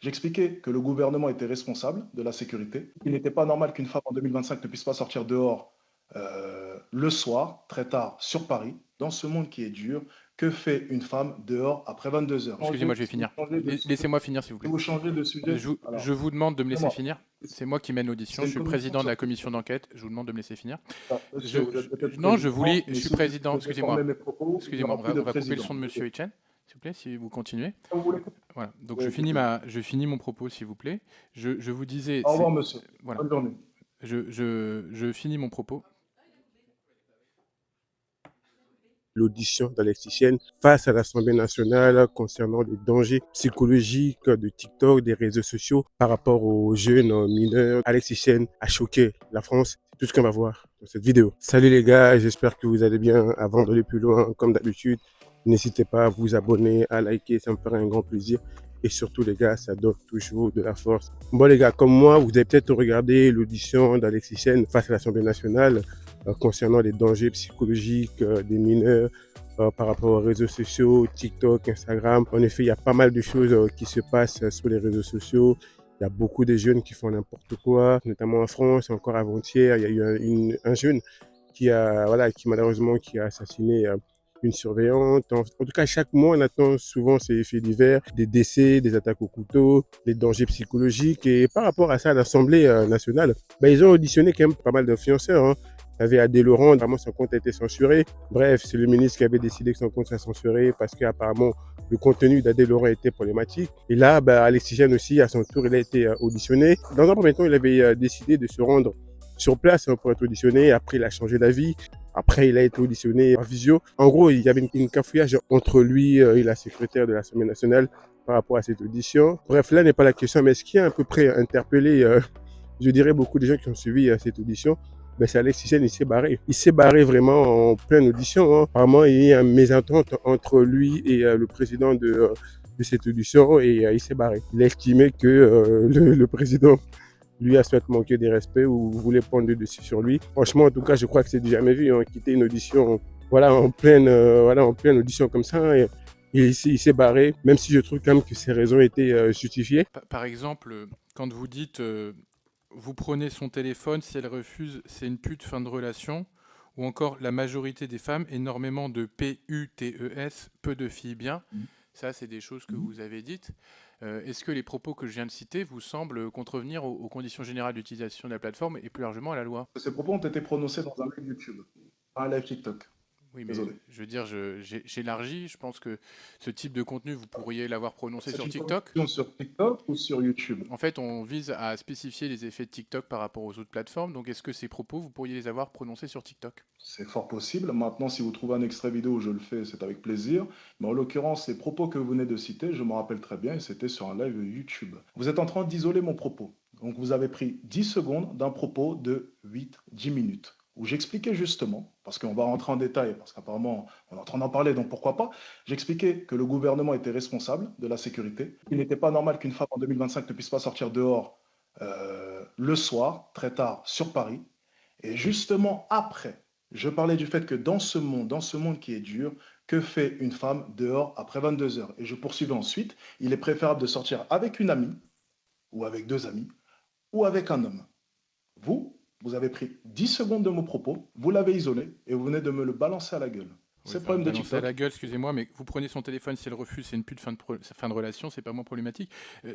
J'expliquais que le gouvernement était responsable de la sécurité. Il n'était pas normal qu'une femme en 2025 ne puisse pas sortir dehors le soir, très tard, sur Paris, dans ce monde qui est dur. Que fait une femme dehors après 22 heures? Excusez-moi, je vais Si vous finir. changez de sujet, Laissez-moi finir, s'il vous si plaît. vous changez de sujet, Je alors, vous demande de me laisser excusez-moi, finir. C'est moi qui mène l'audition. c'est Je une suis le commission président de sur la commission TikTok. d'enquête. Je vous demande de me laisser finir. Ah, monsieur, vous êtes peut-être Non, je vous lis. président, Je mais suis si vous président. devez déformer Excusez-moi. mes propos, il n'y Excusez-moi. aura plus de On va couper le président. son de Monsieur Etienne, s'il vous plaît, si vous continuez. Vous voulez Voilà. Donc Oui, écoutez. je finis mon propos, s'il vous plaît. Je vous disais, Au revoir, monsieur. voilà. Bonne journée. Je finis mon propos. L'audition d'Alexis Chêne face à l'Assemblée nationale concernant les dangers psychologiques de TikTok, des réseaux sociaux par rapport aux jeunes mineurs. Alexis Chêne a choqué la France. C'est tout ce qu'on va voir dans cette vidéo. Salut les gars, j'espère que vous allez bien. Avant d'aller plus loin, comme d'habitude, n'hésitez pas à vous abonner, à liker, ça me ferait un grand plaisir. Et surtout les gars, ça donne toujours de la force. Bon les gars, comme moi, vous avez peut-être regardé l'audition d'Alexis Chêne face à l'Assemblée nationale concernant les dangers psychologiques des mineurs par rapport aux réseaux sociaux, TikTok, Instagram. En effet, il y a pas mal de choses qui se passent sur les réseaux sociaux. Il y a beaucoup de jeunes qui font n'importe quoi, notamment en France. Encore avant-hier, il y a eu un jeune qui malheureusement qui a assassiné une surveillante. En tout cas, chaque mois, on attend souvent ces faits divers, des décès, des attaques au couteau, des dangers psychologiques. Et par rapport à ça, à l'Assemblée nationale, ils ont auditionné quand même pas mal d'influenceurs. Hein. Il y avait Adé Laurent, vraiment son compte a été censuré. Bref, c'est le ministre qui avait décidé que son compte soit censuré parce qu'apparemment le contenu d'Adé Laurent était problématique. Et là, Alexis Chêne aussi, à son tour, il a été auditionné. Dans un premier temps, il avait décidé de se rendre sur place pour être auditionné. Après, il a changé d'avis. Après, il a été auditionné en visio. En gros, il y avait une cafouillage entre lui et la secrétaire de l'Assemblée nationale par rapport à cette audition. Bref, là n'est pas la question, mais ce qui a à peu près interpellé, je dirais, beaucoup de gens qui ont suivi cette audition, c'est Alexis Chêne, il s'est barré. Il s'est barré vraiment en pleine audition. Hein. Apparemment, il y a une mésentente entre lui et le président de cette audition et il s'est barré. Il a estimé que le président lui a soit manqué des respects ou voulait prendre le dessus sur lui. Franchement, en tout cas, je crois que c'est du jamais vu, hein, quitter une audition en pleine audition comme ça. Et il s'est barré, même si je trouve quand même que ses raisons étaient justifiées. Par exemple, quand vous dites vous prenez son téléphone, si elle refuse, c'est une pute, fin de relation, ou encore la majorité des femmes, énormément de PUTES, peu de filles bien. Ça, c'est des choses que vous avez dites. Est-ce que les propos que je viens de citer vous semblent contrevenir aux conditions générales d'utilisation de la plateforme et plus largement à la loi? Ces propos ont été prononcés dans un live YouTube, pas un live TikTok. Oui, mais Désolé. je veux dire, j'élargis. Je pense que ce type de contenu, vous pourriez l'avoir prononcé C'est sur une TikTok. commission sur TikTok ou sur YouTube? En fait, on vise à spécifier les effets de TikTok par rapport aux autres plateformes. Donc, est-ce que ces propos, vous pourriez les avoir prononcés sur TikTok? C'est fort possible. Maintenant, si vous trouvez un extrait vidéo, je le fais, c'est avec plaisir. Mais en l'occurrence, ces propos que vous venez de citer, je me rappelle très bien, et c'était sur un live YouTube. Vous êtes en train d'isoler mon propos. Donc, vous avez pris 10 secondes d'un propos de 8-10 minutes, où j'expliquais justement, parce qu'on va rentrer en détail, parce qu'apparemment, on est en train d'en parler, donc pourquoi pas, j'expliquais que le gouvernement était responsable de la sécurité. Il n'était pas normal qu'une femme en 2025 ne puisse pas sortir dehors le soir, très tard, sur Paris. Et justement, après, je parlais du fait que dans ce monde qui est dur, que fait une femme dehors après 22 heures? Et je poursuivais ensuite, il est préférable de sortir avec une amie, ou avec deux amis, ou avec un homme. Vous avez pris 10 secondes de mon propos, vous l'avez isolé, et vous venez de me le balancer à la gueule. Oui, C'est le problème de balancer à la TikTok. gueule, excusez-moi, mais vous prenez son téléphone, si elle refuse, c'est une pute, fin de relation, c'est pas moins problématique.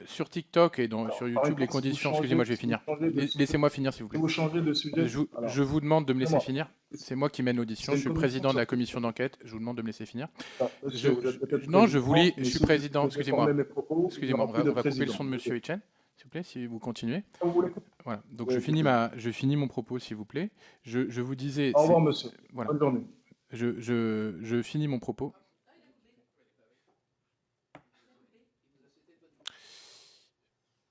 Sur TikTok et sur Alors, par YouTube, les exemple, conditions, excusez-moi, je vais si vous finir. changez de sujet, Laissez-moi finir, s'il vous si plaît. vous changez de sujet, Je alors, vous demande de me laisser excusez-moi, finir. C'est moi qui mène l'audition. c'est Je une suis le commission président de sur la commission TikTok. d'enquête. Je vous demande de me laisser finir. Ah, monsieur, vous êtes peut-être Non, je vous président, lis. Je mais suis si vous président. devez déformer Excusez-moi. mes propos, il n'y Excusez-moi. aura plus de On va couper le président. son de Monsieur Etienne, s'il vous plaît, si vous continuez. Vous voulez Voilà. Donc Oui, écoutez. je finis mon propos, s'il vous plaît. Je vous disais. Au revoir, monsieur. Voilà. Bonne journée. Je finis mon propos.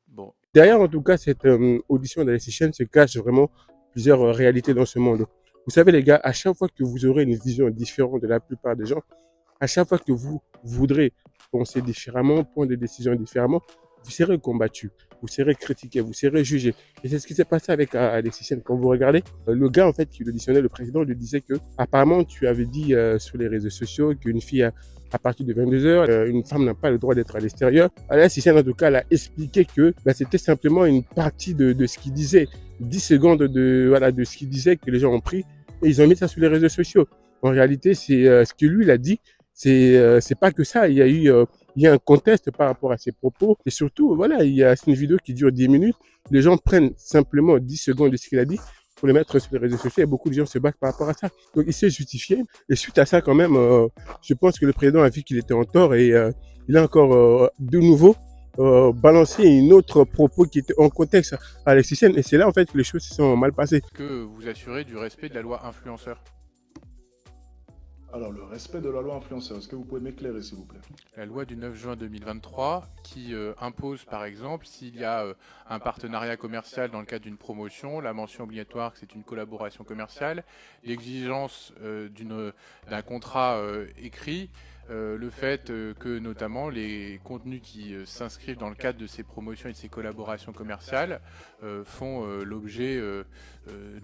Bon. Derrière, en tout cas, cette audition d'Alexis Chêne se cache vraiment plusieurs réalités dans ce monde. Vous savez, les gars, à chaque fois que vous aurez une vision différente de la plupart des gens, à chaque fois que vous voudrez penser différemment, prendre des décisions différemment, vous serez combattu, vous serez critiqué, vous serez jugé. Et c'est ce qui s'est passé avec Alexis Chêne. Quand vous regardez, le gars, en fait, qui l'auditionnait, le président, lui disait que apparemment tu avais dit sur les réseaux sociaux qu'une fille à partir de 22h, une femme n'a pas le droit d'être à l'extérieur. L'esthéticienne, en tout cas, elle a expliqué que c'était simplement une partie de ce qu'il disait, 10 secondes de ce qu'il disait que les gens ont pris et ils ont mis ça sur les réseaux sociaux. En réalité, c'est ce que lui, il a dit, c'est pas que ça. Il y a un contexte par rapport à ses propos. Et surtout, voilà, c'est une vidéo qui dure 10 minutes. Les gens prennent simplement 10 secondes de ce qu'il a dit pour le mettre sur les réseaux sociaux et beaucoup de gens se battent par rapport à ça. Donc, il s'est justifié. Et suite à ça, quand même, je pense que le président a vu qu'il était en tort et il a encore de nouveau balancer une autre propos qui était en contexte à Alexis Sen. Et c'est là, en fait, que les choses se sont mal passées. Est-ce que vous assurez du respect de la loi influenceur? Alors, le respect de la loi influenceur, est-ce que vous pouvez m'éclairer, s'il vous plaît? La loi du 9 juin 2023 qui impose, par exemple, s'il y a un partenariat commercial dans le cadre d'une promotion, la mention obligatoire que c'est une collaboration commerciale, l'exigence d'un contrat écrit, le fait que notamment les contenus qui s'inscrivent dans le cadre de ces promotions et de ces collaborations commerciales font l'objet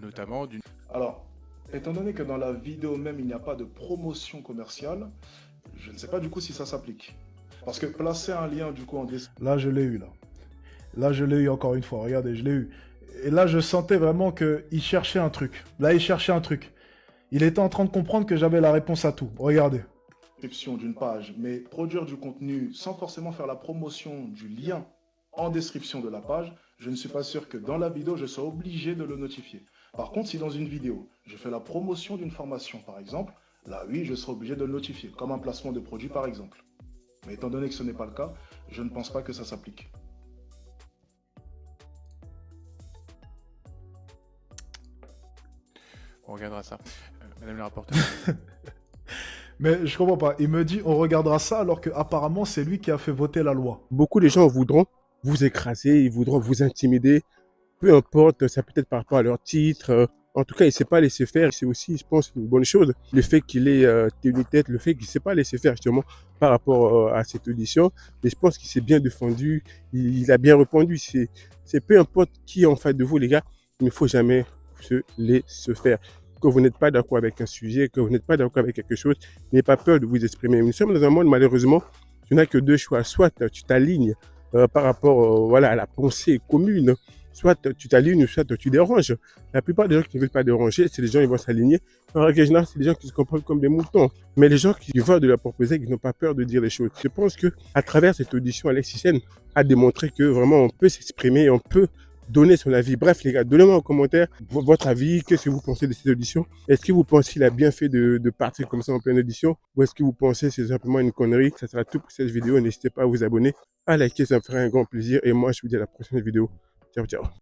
notamment d'une... Alors, étant donné que dans la vidéo même, il n'y a pas de promotion commerciale, je ne sais pas du coup si ça s'applique. Parce que placer un lien du coup en description... Là, je l'ai eu, là. Là, je l'ai eu encore une fois, regardez, je l'ai eu. Et là, je sentais vraiment qu'il cherchait un truc. Là, il cherchait un truc. Il était en train de comprendre que j'avais la réponse à tout. Regardez. Description d'une page, mais produire du contenu sans forcément faire la promotion du lien en description de la page, je ne suis pas sûr que dans la vidéo, je sois obligé de le notifier. Par contre, si dans une vidéo, je fais la promotion d'une formation, par exemple, là, oui, je serai obligé de le notifier, comme un placement de produit, par exemple. Mais étant donné que ce n'est pas le cas, je ne pense pas que ça s'applique. On regardera ça. Madame la rapporteure. Mais je comprends pas. Il me dit on regardera ça alors qu'apparemment c'est lui qui a fait voter la loi. Beaucoup de gens voudront vous écraser, ils voudront vous intimider. Peu importe, ça peut être par rapport à leur titre. En tout cas, il ne s'est pas laissé faire. C'est aussi, je pense, une bonne chose. Le fait qu'il ait tenu tête, le fait qu'il ne s'est pas laissé faire justement par rapport à cette audition. Mais je pense qu'il s'est bien défendu. Il a bien répondu. C'est peu importe qui est en face de vous, les gars. Il ne faut jamais se laisser faire. Que vous n'êtes pas d'accord avec un sujet, que vous n'êtes pas d'accord avec quelque chose, n'ayez pas peur de vous exprimer. Nous sommes dans un monde, malheureusement, tu n'as que deux choix. Soit tu t'alignes par rapport à la pensée commune, soit tu t'alignes, soit tu déranges. La plupart des gens qui ne veulent pas déranger, c'est des gens qui vont s'aligner. En règle générale, c'est des gens qui se comportent comme des moutons. Mais les gens qui veulent de la proposer, qui n'ont pas peur de dire les choses. Je pense qu'à travers cette audition, Alexis Sen a démontré que vraiment on peut s'exprimer, on peut donner son avis. Bref, les gars, donnez-moi en commentaire votre avis. Qu'est-ce que vous pensez de cette audition? Est-ce que vous pensez qu'il a bien fait de partir comme ça en pleine audition? Ou est-ce que vous pensez que c'est simplement une connerie? Ça sera tout pour cette vidéo. N'hésitez pas à vous abonner, à liker, ça me ferait un grand plaisir. Et moi, je vous dis à la prochaine vidéo. Ciao, ciao.